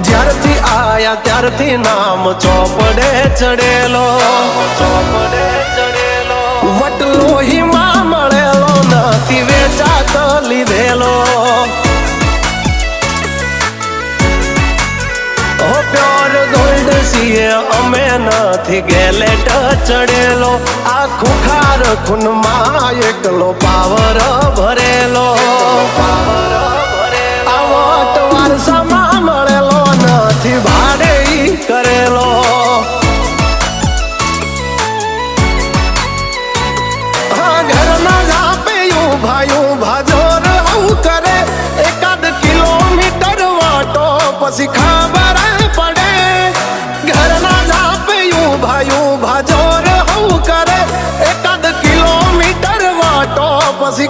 જ્યારથી આયા ત્યારથી નામ ચોપડે ચડેલો, વટલો હિમા મળેલો નથી વેચાત લીધેલો. પ્યોર ગોલ્ડ સીએ અમે નથી ગેલેટ ચડેલો. આ ખુખાર ખૂનમાં એકલો પાવર ભરેલો. આ વટ વારસામાં મળેલો નથી ભાડે કરેલો. હા ઘરના જાપે ઉભા જોર આવું કરે. એકાદ કિલોમીટર વાટો પછી ખબર પડે. ઘરના જાપે ઉભા જોર આવું કરે. એકાદ કિલોમીટર વાટો પછી